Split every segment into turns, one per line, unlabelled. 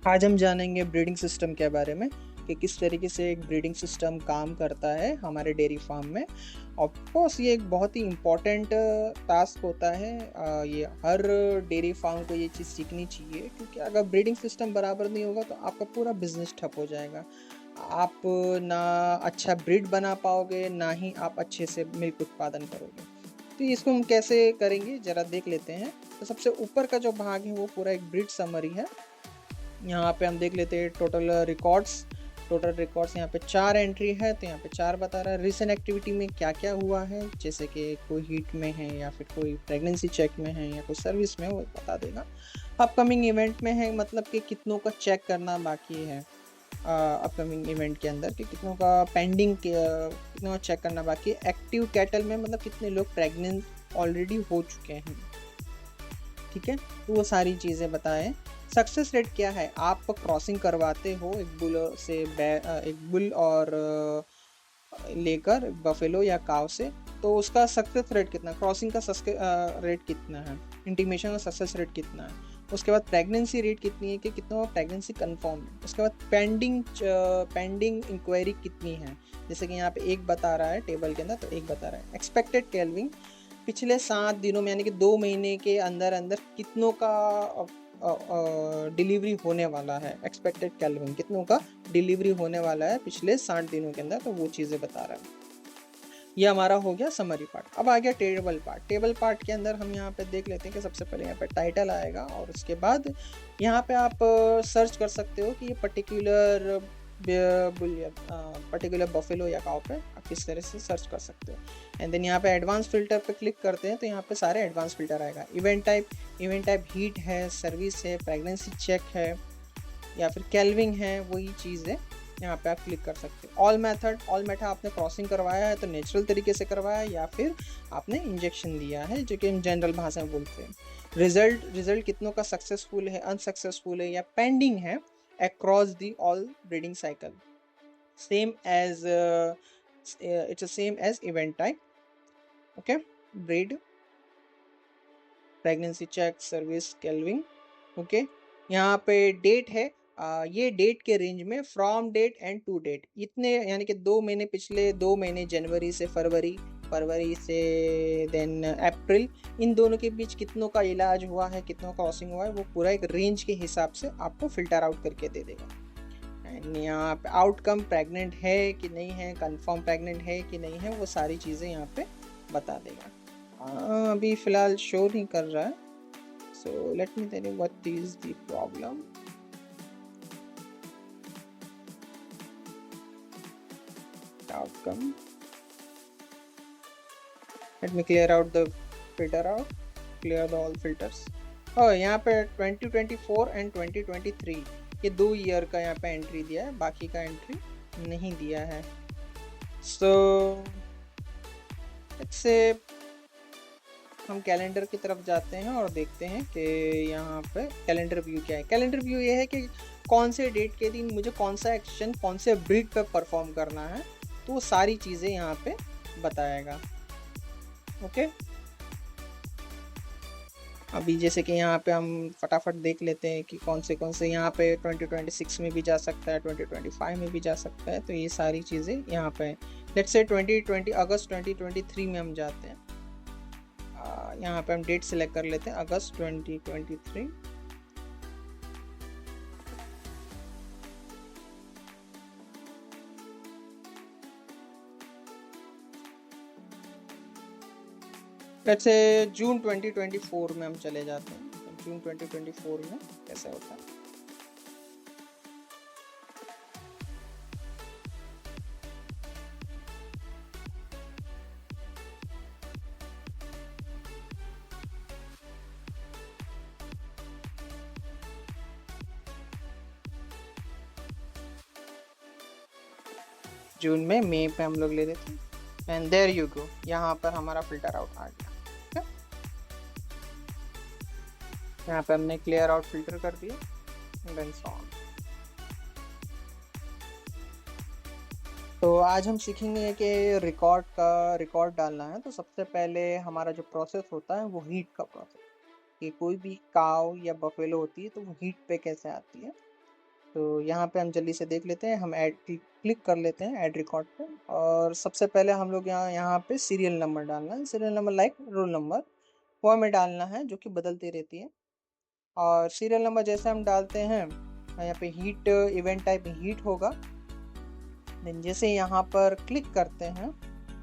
आज हम जानेंगे ब्रीडिंग सिस्टम के बारे में कि किस तरीके से एक ब्रीडिंग सिस्टम काम करता है हमारे डेयरी फार्म में। ऑफ कोर्स ये एक बहुत ही इम्पोर्टेंट टास्क होता है। ये हर डेयरी फार्म को ये चीज़ सीखनी चाहिए, क्योंकि अगर ब्रीडिंग सिस्टम बराबर नहीं होगा तो आपका पूरा बिजनेस ठप हो जाएगा। आप ना अच्छा ब्रीड बना पाओगे, ना ही आप अच्छे से मिल्क उत्पादन करोगे। तो इसको हम कैसे करेंगे ज़रा देख लेते हैं। तो सबसे ऊपर का जो भाग है वो पूरा एक ब्रीड समरी है। यहाँ पे हम देख लेते हैं टोटल रिकॉर्ड्स यहाँ पे 4 एंट्री है, तो यहाँ पे 4 बता रहा है। रिसेंट एक्टिविटी में क्या क्या हुआ है, जैसे कि कोई हीट में है या फिर कोई प्रेगनेंसी चेक में है या कोई सर्विस में, वो बता देगा। अपकमिंग इवेंट में है, मतलब कि कितनों का चेक करना बाकी है अपकमिंग इवेंट के अंदर, कि कितनों का पेंडिंग कितनों का चेक करना बाकी है। एक्टिव कैटल में मतलब कितने लोग प्रेग्नेंट ऑलरेडी हो चुके हैं, ठीक है, तो वो सारी चीज़ें बताएं। सक्सेस रेट क्या है, आप क्रॉसिंग करवाते हो एक बुल से एक बुल और लेकर बफेलो या काव से, तो उसका सक्सेस रेट कितना, क्रॉसिंग का रेट कितना है, इंटीमेशन का सक्सेस रेट कितना है। उसके बाद प्रेगनेंसी रेट कितनी है, कि कितना प्रेगनेंसी कंफर्म है। उसके बाद पेंडिंग इंक्वायरी कितनी है, जैसे कि यहाँ पे एक बता रहा है टेबल के अंदर, तो एक बता रहा है। एक्सपेक्टेड कैलविंग पिछले 7 दिनों में, यानी कि 2 महीने के अंदर अंदर कितनों का डिलीवरी होने वाला है। एक्सपेक्टेड कैलविन कितनों का डिलीवरी होने वाला है पिछले 60 दिनों के अंदर, तो वो चीज़ें बता रहा है। ये हमारा हो गया समरी पार्ट। अब आ गया टेबल पार्ट के अंदर हम यहाँ पे देख लेते हैं कि सबसे पहले यहाँ पे टाइटल आएगा, और उसके बाद यहाँ पे आप सर्च कर सकते हो कि ये पर्टिकुलर बफेलो या काउ पे आप किस तरह से सर्च कर सकते हो। एंड देन यहाँ पे एडवांस फिल्टर पे क्लिक करते हैं, तो यहाँ पे सारे एडवांस फिल्टर आएगा। इवेंट टाइप हीट है, सर्विस है, प्रेगनेंसी चेक है, या फिर कैल्विंग है, वही चीज़ है। यहाँ पे आप क्लिक कर सकते हो। ऑल मेथड आपने क्रॉसिंग करवाया है तो नेचुरल तरीके से करवाया है, या फिर आपने इंजेक्शन दिया है, जो कि हम जनरल भाषा में बोलते हैं। रिजल्ट कितनों का सक्सेसफुल है, अनसक्सेसफुल है या पेंडिंग है across the all breeding cycle, same as it's same as event type. Okay, breed, pregnancy check, service, calving. Okay, यहाँ पे डेट है, ये डेट के रेंज में from date and to date इतने, यानी कि 2 महीने, पिछले 2 महीने जनवरी से फरवरी, फरवरी से देन अप्रैल, इन दोनों के बीच कितनों का इलाज हुआ है, कितनों का क्रॉसिंग हुआ है, वो पूरा एक रेंज के हिसाब से आपको फिल्टर आउट करके दे देगा। एंड यहाँ पे आउटकम प्रेग्नेंट है कि नहीं है, कंफर्म प्रेग्नेंट है कि नहीं है, वो सारी चीज़ें यहाँ पे बता देगा। अभी फ़िलहाल शो नहीं कर रहा है, so let me tell you what is the problem. Outcome, let me clear out the filter out, clear the all filters. और यहाँ पे 2024 एंड 2023 ये 2 ईयर का यहाँ पे एंट्री दिया है, बाकी का एंट्री नहीं दिया है। सो इससे हम कैलेंडर की तरफ जाते हैं और देखते हैं कि यहाँ पे कैलेंडर व्यू क्या है। कैलेंडर व्यू ये है कि कौन से डेट के दिन मुझे कौन सा एक्शन कौन से ब्रीड पे परफॉर्म करना है, तो वो सारी चीज़ें यहाँ पे बताएगा। ओके, अभी जैसे कि यहाँ पे हम फटाफट देख लेते हैं कि कौन से यहाँ पे 2026 में भी जा सकता है, 2025 में भी जा सकता है, तो ये सारी चीज़ें यहाँ पे। लेट्स से 2020 अगस्त 2023 में हम जाते हैं। यहाँ पे हम डेट सेलेक्ट कर लेते हैं, अगस्त 2023। वैसे जून 2024 में हम चले जाते हैं, तो जून 2024 में कैसा होता है। जून में मई पे हम लोग ले लेते हैं, एंड देयर यू गो, यहाँ पर हमारा फिल्टर आउट आ गया। यहाँ पे हमने क्लियर आउट फिल्टर कर दिया, देन सो ऑन। तो आज हम सीखेंगे कि रिकॉर्ड डालना है, तो सबसे पहले हमारा जो प्रोसेस होता है वो हीट का प्रोसेस, कि कोई भी काव या बफेलो होती है तो वो हीट पे कैसे आती है। तो यहाँ पे हम जल्दी से देख लेते हैं, हम ऐड क्लिक कर लेते हैं ऐड रिकॉर्ड पे, और सबसे पहले हम लोग यहाँ पे सीरियल नंबर डालना है, serial number like roll number वो हमें डालना है, जो कि बदलती रहती है। और सीरियल नंबर जैसे हम डालते हैं, यहाँ पे हीट इवेंट टाइप हीट होगा। देन जैसे यहाँ पर क्लिक करते हैं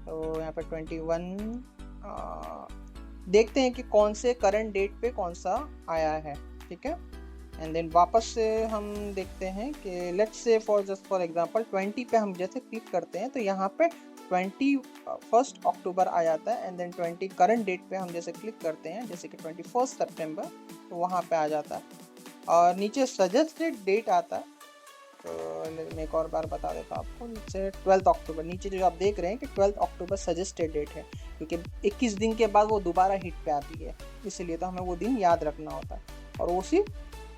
तो यहाँ पर 21 देखते हैं कि कौन से करंट डेट पे कौन सा आया है, ठीक है। एंड देन वापस से हम देखते हैं कि let's say just for example 20 पे हम जैसे क्लिक करते हैं तो यहाँ पे 21 अक्टूबर आ जाता है। एंड देन 20 करंट डेट पे हम जैसे क्लिक करते हैं, जैसे कि 21 सितंबर, तो वहाँ पे आ जाता है। और नीचे सजेस्टेड डेट आता है, तो मैं एक और बार बता देता हूँ आपको। नीचे 12 अक्टूबर, नीचे जो आप देख रहे हैं कि 12 अक्टूबर सजेस्टेड डेट है, क्योंकि 21 दिन के बाद वो दोबारा हिट पे आती है, इसीलिए तो हमें वो दिन याद रखना होता है। और वो सिर्फ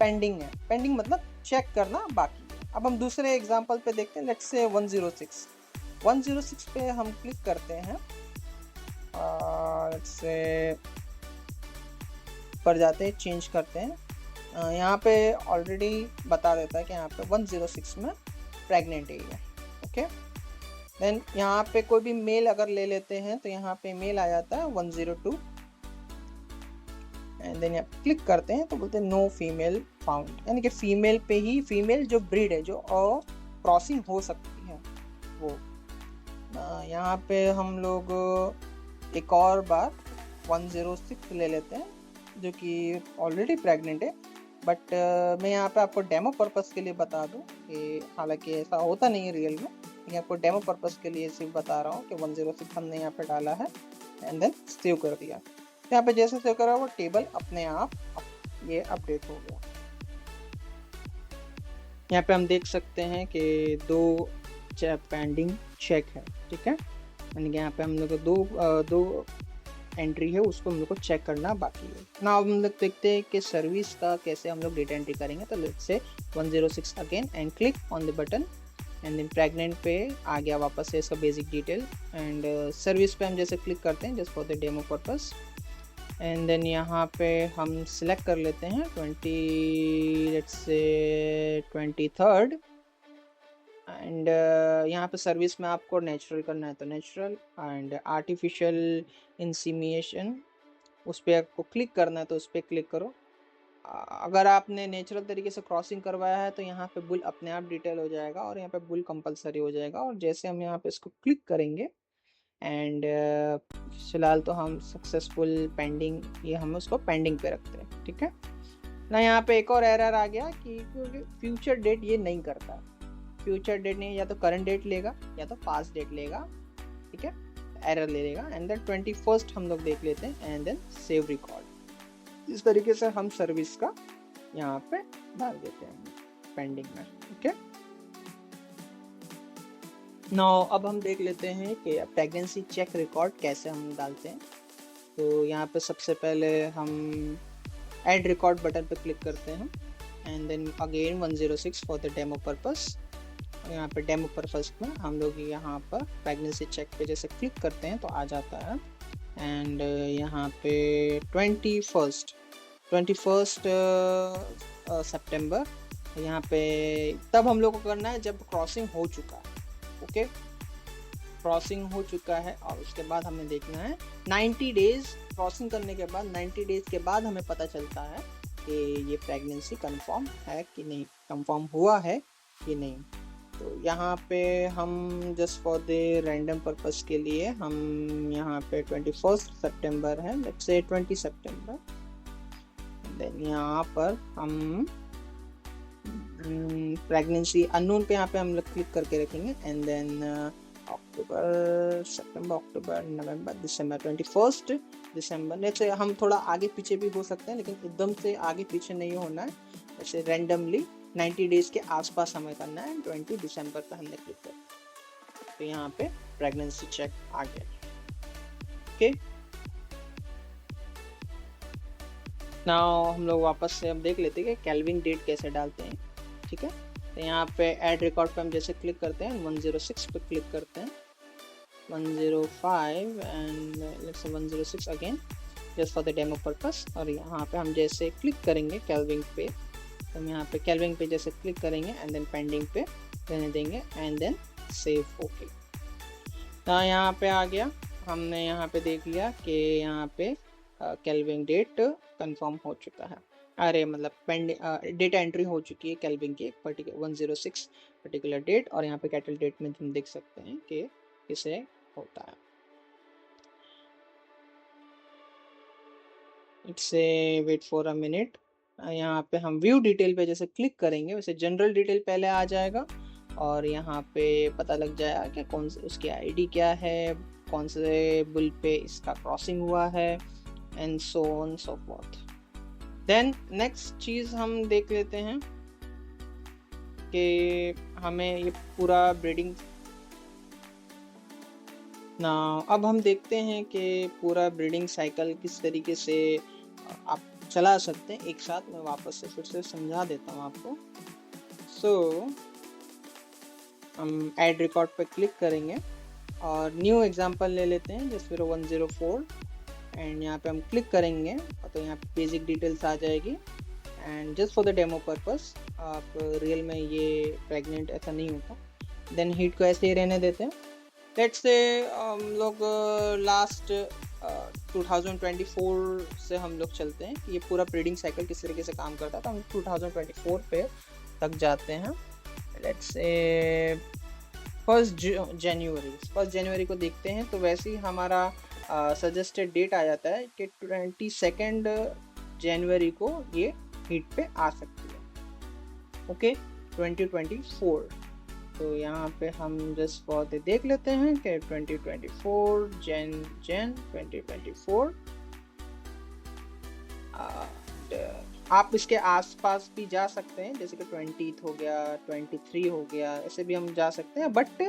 पेंडिंग है, पेंडिंग मतलब चेक करना बाकी है। अब हम दूसरे एग्जांपल पे देखते हैं, लेट्स से 106 पे हम क्लिक करते हैं, लेट्स से पर जाते हैं, चेंज करते हैं। यहाँ पे ऑलरेडी बता देता है कि यहाँ पे 106 में प्रेग्नेंट है ये, ओके। देन यहाँ पे कोई भी मेल अगर ले लेते हैं तो यहाँ पे मेल आ जाता है 102। एंड देन यहाँ क्लिक करते हैं तो बोलते हैं नो फीमेल फाउंड, यानी कि फीमेल पे ही, फीमेल जो ब्रीड है जो क्रॉसिंग हो सकती है वो। यहाँ पे हम लोग एक और बार 106 ले लेते हैं, जो कि ऑलरेडी प्रेग्नेंट है। बट मैं यहाँ पे आपको डेमो पर्पस के लिए बता दूँ कि हालांकि ऐसा होता नहीं है रियल में, मैं आपको डेमो पर्पस के लिए सिर्फ बता रहा हूँ कि 106 हमने यहाँ पे डाला है। एंड देन सेव कर दिया, यहाँ पे जैसे सेव करा वो टेबल अपने आप ये अपडेट हो गया। यहाँ पे हम देख सकते हैं कि 2 पेंडिंग चेक है, ठीक है, यानी कि यहाँ पे हम लोग को दो एंट्री है, उसको हम लोग को चेक करना बाकी है ना। अब हम लोग देखते हैं कि सर्विस का कैसे हम लोग डेटा एंट्री करेंगे। तो let's say 106 again and click on the button, and then pregnant पे आ गया वापस से इसका बेसिक डिटेल। एंड सर्विस पे हम जैसे क्लिक करते हैं just for the demo purpose. And then यहाँ पे हम सिलेक्ट कर लेते हैं 23rd। एंड यहाँ पे सर्विस में आपको नेचुरल करना है तो नेचुरल, एंड आर्टिफिशियल इंसीमिनेशन उस पर आपको क्लिक करना है तो उस पर क्लिक करो। अगर आपने नेचुरल तरीके से क्रॉसिंग करवाया है तो यहाँ पे बुल अपने आप डिटेल हो जाएगा, और यहाँ पे बुल कंपलसरी हो जाएगा। और जैसे हम यहाँ पे इसको क्लिक करेंगे एंड फिलहाल तो हम सक्सेसफुल पेंडिंग, ये हम उसको पेंडिंग पे रखते हैं, ठीक है ना। यहाँ पे एक और एरर आ गया कि फ्यूचर डेट ये नहीं करता, फ्यूचर डेट नहीं, या तो करंट डेट लेगा या तो पास्ट डेट लेगा, ठीक है, एरर ले लेगा। एंड देन 21 हम लोग देख लेते हैं एंड देन सेव रिकॉर्ड। इस तरीके से हम सर्विस का यहाँ पे डाल देते हैं पेंडिंग में, ओके। नाउ अब हम देख लेते हैं कि प्रेगनेंसी चेक रिकॉर्ड कैसे हम डालते हैं। तो यहाँ पे सबसे पहले हम ऐड रिकॉर्ड बटन पे क्लिक करते हैं, and then again 106 for the demo purpose. यहाँ पे डेमो पर्पस में हम लोग यहाँ पर प्रेगनेंसी चेक पे जैसे क्लिक करते हैं तो आ जाता है। एंड यहाँ पे 21 सितंबर, यहाँ पे तब हम लोग को करना है जब क्रॉसिंग हो चुका है, ओके, क्रॉसिंग हो चुका है। और उसके बाद हमें देखना है 90 डेज, क्रॉसिंग करने के बाद 90 डेज के बाद हमें पता चलता है कि ये प्रेगनेंसी कंफर्म है कि नहीं, कंफर्म हुआ है कि नहीं। तो यहाँ पे हम just for the random purpose के लिए हम यहाँ पे 21 सितंबर है, लेट्स से 20 सितंबर। देन यहाँ पर हम प्रेगनेंसी अननोन पे यहाँ पे हम लोग क्लिक करके रखेंगे। एंड देन अक्टूबर, सितंबर, अक्टूबर, नवंबर, दिसंबर, 21 दिसंबर। जैसे हम थोड़ा आगे पीछे भी हो सकते हैं, लेकिन एकदम से आगे पीछे नहीं होना है, जैसे रैंडमली 90 डेज के आसपास हमें करना है। 20 दिसंबर पर हमने क्लिक किया तो यहाँ पे प्रेगनेंसी चेक आ गया, ओके। नाउ हम लोग वापस से अब देख लेते हैं कि कैल्विन डेट कैसे डालते हैं, ठीक है। तो यहाँ पे ऐड रिकॉर्ड पे हम जैसे क्लिक करते हैं 106 पे क्लिक करते हैं, 105 and let's say 106 again just for the demo purpose. और यहाँ पे हम जैसे क्लिक करेंगे कैल्विन पे तो हम यहाँ पे केल्विन पे जैसे क्लिक करेंगे एंड देन पेंडिंग पे रहने देंगे एंड देन सेव ओके। तो यहाँ पे आ गया, हमने यहाँ पे देख लिया कि यहाँ पे केल्विन डेट कंफर्म हो चुका है, अरे मतलब पेंडिंग डेटा एंट्री हो चुकी है केल्विन की एक पर्टिकुलर 106 पर्टिकुलर डेट, और यहाँ पे कैटल डेट में तुम देख सकते हैं कि किसे होता है। Its weight for a minute. यहाँ पे हम व्यू डिटेल पे जैसे क्लिक करेंगे वैसे जनरल डिटेल पहले आ जाएगा और यहाँ पे पता लग जाएगा कि कौन से उसकी आईडी क्या है, कौन से बुल पे इसका क्रॉसिंग हुआ है and so on so forth. Then next चीज़ हम देख लेते हैं कि हमें ये पूरा ब्रीडिंग ना, अब हम देखते हैं कि पूरा ब्रीडिंग साइकिल किस तरीके से आप चला सकते हैं एक साथ। मैं वापस से फिर से समझा देता हूँ आपको। सो हम ऐड रिकॉर्ड पे क्लिक करेंगे और न्यू एग्जांपल ले लेते हैं जैसे 104 एंड यहाँ पे हम क्लिक करेंगे तो यहाँ पे बेसिक डिटेल्स आ जाएगी and just for the demo purpose. आप रियल में ये प्रेग्नेंट ऐसा नहीं होता। देन हीट को ऐसे ही रहने देते हैं। लेट्स से हम लोग लास्ट 2024 से हम लोग चलते हैं कि ये पूरा ब्रीडिंग साइकिल किस तरीके से काम करता था। हम 2024 पे तक जाते हैं। लेट्स से 1 जनवरी को देखते हैं तो वैसे ही हमारा सजेस्टेड डेट आ जाता है कि 22 जनवरी को ये हीट पे आ सकती है। ओके 2024। तो यहाँ पे हम जस्ट बहुत देख लेते हैं कि 2024 जन 2024। आप इसके आसपास भी जा सकते हैं जैसे कि 20 हो गया, 23 हो गया, ऐसे भी हम जा सकते हैं बट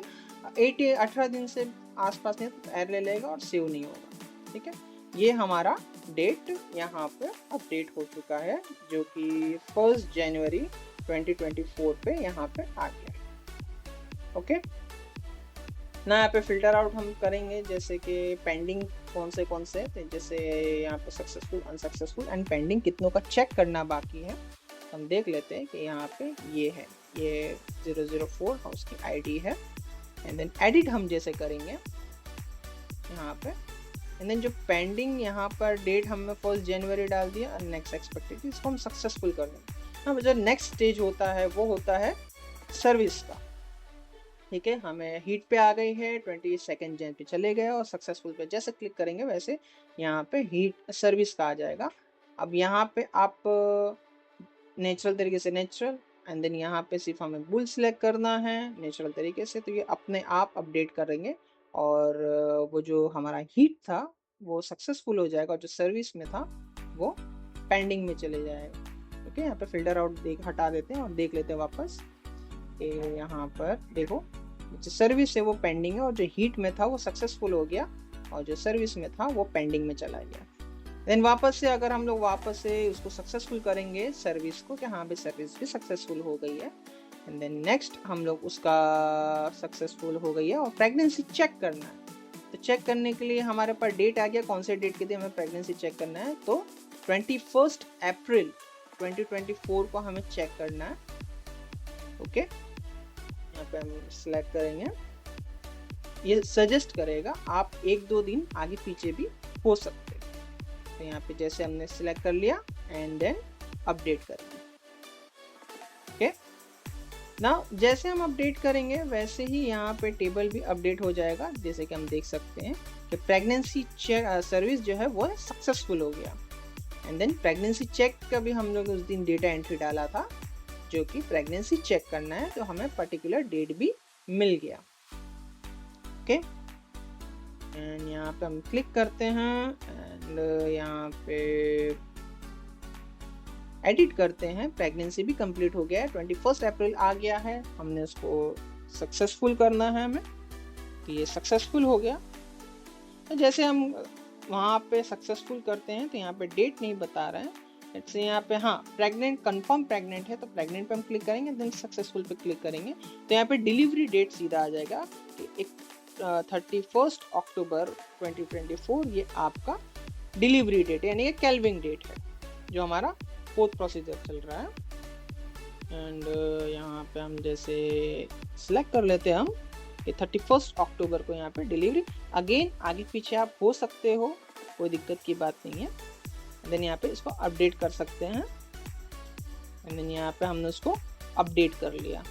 18 दिन से आसपास नहीं तो एरर ले लेगा और सेव नहीं होगा। ठीक है, ये हमारा डेट यहाँ पे अपडेट हो चुका है जो कि 1 जनवरी 2024 पे यहाँ पे आ गया। ओके ना, यहाँ पे फिल्टर आउट हम करेंगे जैसे कि पेंडिंग कौन से तो जैसे यहाँ पे सक्सेसफुल, अनसक्सेसफुल एंड पेंडिंग कितनों का चेक करना बाकी है। हम देख लेते हैं कि यहाँ पे ये है, ये 004 हाउस की आईडी है एंड देन एडिट हम जैसे करेंगे यहाँ पे एंड देन जो पेंडिंग यहाँ पर डेट हमने 1 जनवरी डाल दिया और नेक्स्ट एक्सपेक्टेड, इसको हम सक्सेसफुल कर देंगे। अब जो नेक्स्ट स्टेज होता है वो होता है सर्विस का। ठीक है, हमें हीट पे आ गई है, 22 जन पे चले गए और सक्सेसफुल पे जैसे क्लिक करेंगे वैसे यहाँ पे हीट सर्विस का आ जाएगा। अब यहाँ पे आप नेचुरल तरीके से नेचुरल एंड देन यहाँ पे सिर्फ हमें बुल सिलेक्ट करना है नेचुरल तरीके से, तो ये अपने आप अपडेट करेंगे और वो जो हमारा हीट था वो सक्सेसफुल हो जाएगा और जो सर्विस में था वो पेंडिंग में चले जाएगा। ओके, यहाँ पे फिल्टर आउट हटा देते हैं और देख लेते हैं वापस। यहाँ पर देखो जो सर्विस है वो पेंडिंग है और जो हीट में था वो सक्सेसफुल हो गया और जो सर्विस में था वो पेंडिंग में चला गया। देन वापस से अगर हम लोग वापस से उसको सक्सेसफुल करेंगे सर्विस को कि हाँ भाई सर्विस भी सक्सेसफुल हो गई है एंड देन नेक्स्ट हम लोग उसका सक्सेसफुल हो गई है और प्रेगनेंसी चेक करना है। तो चेक करने के लिए हमारे पास डेट आ गया, कौन से डेट के दिन हमें प्रेगनेंसी चेक करना है, तो 21 अप्रैल 2024 को हमें चेक करना है। ओके, यहाँ पे हम सिलेक्ट करेंगे, ये सजेस्ट करेगा आप 1-2 दिन आगे पीछे भी हो सकते हैं। तो यहाँ पे जैसे हमने सिलेक्ट कर लिया एंड देन अपडेट करेंगे। ओके ना, जैसे हम अपडेट करेंगे वैसे ही यहाँ पे टेबल भी अपडेट हो जाएगा। जैसे कि हम देख सकते हैं कि प्रेगनेंसी चेक सर्विस जो है वो सक्सेसफुल हो गया एंड देन प्रेगनेंसी चेक का भी हम लोग उस दिन डेटा एंट्री डाला था जो कि प्रेगनेंसी चेक करना है, तो हमें पर्टिकुलर डेट भी मिल गया। ओके एंड यहाँ पे हम क्लिक करते हैं एंड यहाँ पे एडिट करते हैं। प्रेगनेंसी भी कंप्लीट हो गया है, 21 अप्रैल आ गया है, हमने उसको सक्सेसफुल करना है हमें, तो ये सक्सेसफुल हो गया। तो जैसे हम वहाँ पे सक्सेसफुल करते हैं तो यहाँ पे डेट नहीं बता रहे हैं, जैसे यहाँ पे हाँ प्रेग्नेंट कंफर्म प्रेग्नेंट है तो प्रेग्नेंट पे हम क्लिक करेंगे, देन सक्सेसफुल पे क्लिक करेंगे तो यहाँ पे डिलीवरी डेट सीधा आ जाएगा कि 31 अक्टूबर 2024 ये आपका डिलीवरी डेट है, यानी कि केल्विन डेट है जो हमारा 4th प्रोसीजर चल रहा है। एंड यहाँ पे हम जैसे सिलेक्ट कर लेते हैं हम कि 31 अक्टूबर को यहाँ पे डिलीवरी। अगेन आगे पीछे आप हो सकते हो, कोई दिक्कत की बात नहीं है। देन यहाँ पे इसको अपडेट कर सकते हैं एंड देन यहाँ पे हमने उसको अपडेट कर लिया।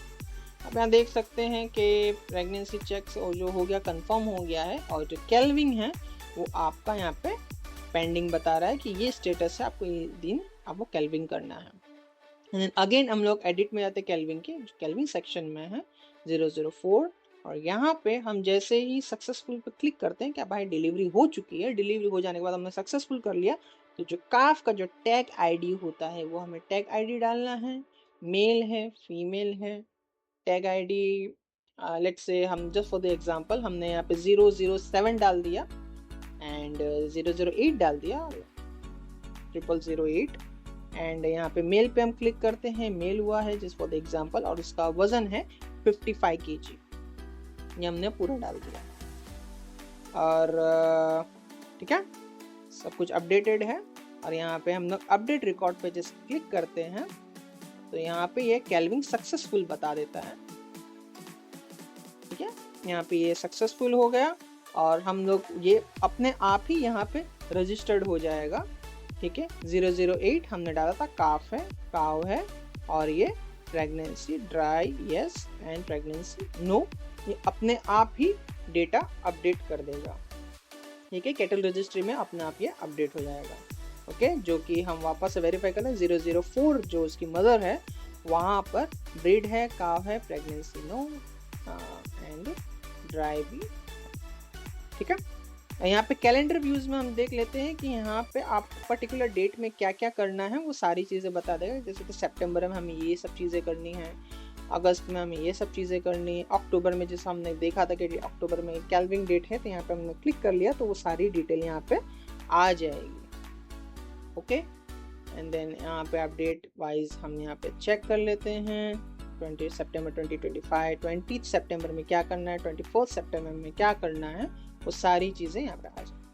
अब यहाँ देख सकते हैं कि प्रेगनेंसी चेक्स और जो हो गया कंफर्म हो गया है, और जो कैल्विंग है वो आपका यहाँ पे पेंडिंग बता रहा है कि ये स्टेटस है, आपको ये दिन आपको कैल्विंग करना है। अगेन हम लोग एडिट में जाते हैं कैल्विंग के, कैल्विंग सेक्शन में है 004, और यहाँ पे हम जैसे ही सक्सेसफुल पे क्लिक करते हैं, क्या भाई डिलीवरी हो चुकी है। डिलीवरी हो जाने के बाद हमने सक्सेसफुल कर लिया, तो जो काफ का जो टैग आईडी होता है वो हमें टैग आईडी डालना है, मेल है फीमेल है। टैग आईडी लेट्स से हम जस्ट फॉर द एग्जांपल हमने यहाँ पे 007 डाल दिया एंड 008 डाल दिया, 0008। एंड यहाँ पे मेल पे हम क्लिक करते हैं, मेल हुआ है जस्ट फॉर द एग्जांपल, और उसका वजन है 55 kg, ये हमने पूरा डाल दिया। और ठीक है, सब कुछ अपडेटेड है। और यहाँ पे हम लोग अपडेट रिकॉर्ड पे जस्ट क्लिक करते हैं तो यहाँ पे ये कैल्विंग सक्सेसफुल बता देता है। ठीक है, यहाँ पे ये सक्सेसफुल हो गया और हम लोग ये अपने आप ही यहाँ पे रजिस्टर्ड हो जाएगा। ठीक है, 008 हमने डाला था, काफ है, काव है, और ये pregnancy dry yes and pregnancy no, ये अपने आप ही डेटा अपडेट कर देगा। ठीक है, कैटल रजिस्ट्री में अपने आप ये अपडेट हो जाएगा। ओके, जो कि हम वापस से वेरीफाई कर लें, 004 जो उसकी मदर है वहाँ पर ब्रीड है, काव है, प्रेगनेंसी नो एंड ड्राई भी। ठीक है, यहाँ पे कैलेंडर व्यूज में हम देख लेते हैं कि यहाँ पे आप पर्टिकुलर डेट में क्या क्या करना है वो सारी चीज़ें बता देगा। जैसे कि सितंबर में हमें ये सब चीज़ें करनी है, अगस्त में हमें ये सब चीज़ें करनी है, अक्टूबर में जैसे हमने देखा था कि अक्टूबर में कैल्विंग डेट है तो यहाँ पे हमने क्लिक कर लिया तो वो सारी डिटेल यहाँ पे आ जाएगी। ओके, एंड देन यहाँ पे अपडेट वाइज हम यहाँ पे चेक कर लेते हैं 20 सितंबर 2025, 20 सितंबर में क्या करना है, 24 सितंबर में क्या करना है, वो सारी चीज़ें यहाँ पे आ जाएगी।